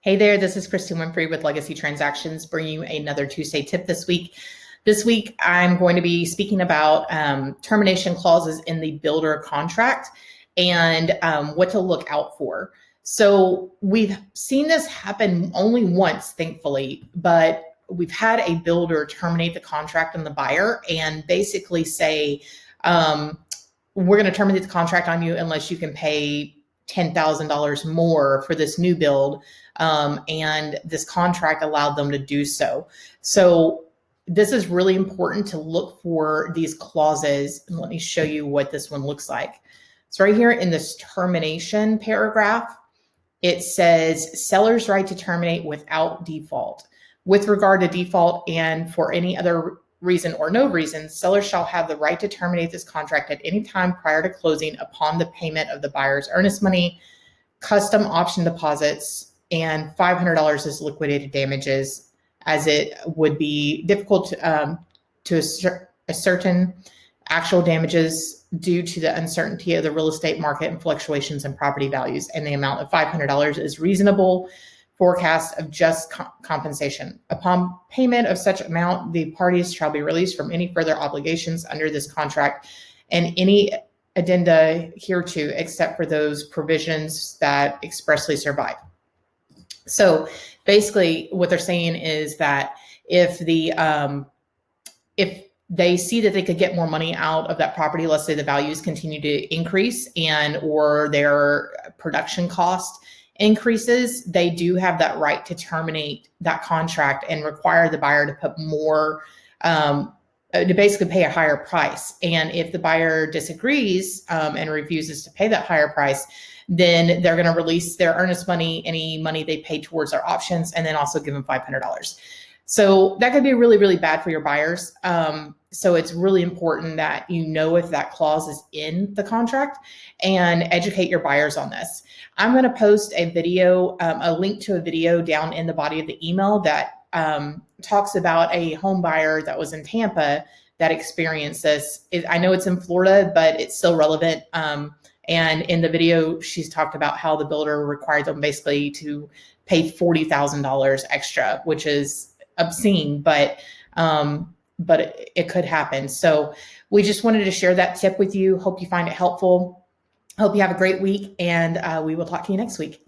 Hey there, this is Christine Winfrey with Legacy Transactions, bringing you another Tuesday tip this week. This week, I'm going to be speaking about termination clauses in the builder contract and what to look out for. So we've seen this happen only once, thankfully, but we've had a builder terminate the contract on the buyer and basically say, we're going to terminate the contract on you unless you can pay $10,000 more for this new build. And this contract allowed them to do so. So this is really important to look for these clauses. And let me show you what this one looks like. So right here in this termination paragraph, it says seller's right to terminate without default. With regard to default and for any other reason or no reason, seller shall have the right to terminate this contract at any time prior to closing upon the payment of the buyer's earnest money, custom option deposits, and $500 as liquidated damages, as it would be difficult to ascertain actual damages due to the uncertainty of the real estate market and fluctuations in property values, and the amount of $500 is reasonable forecast of just compensation. Upon payment of such amount, the parties shall be released from any further obligations under this contract and any addenda hereto, except for those provisions that expressly survive. So basically what they're saying is that if they see that they could get more money out of that property, let's say the values continue to increase and or their production cost increases, they do have that right to terminate that contract and require the buyer to put more, to basically pay a higher price. And if the buyer disagrees and refuses to pay that higher price, then they're going to release their earnest money, any money they paid towards their options, and then also give them $500. So that could be really, really bad for your buyers. So it's really important that you know if that clause is in the contract and educate your buyers on this. I'm going to post a video, a link to a video down in the body of the email that talks about a home buyer that was in Tampa that experienced this. I know it's in Florida, but it's still relevant. And in the video, she's talked about how the builder required them basically to pay $40,000 extra, which is obscene, but it could happen. So we just wanted to share that tip with you. Hope you find it helpful. Hope you have a great week, and we will talk to you next week.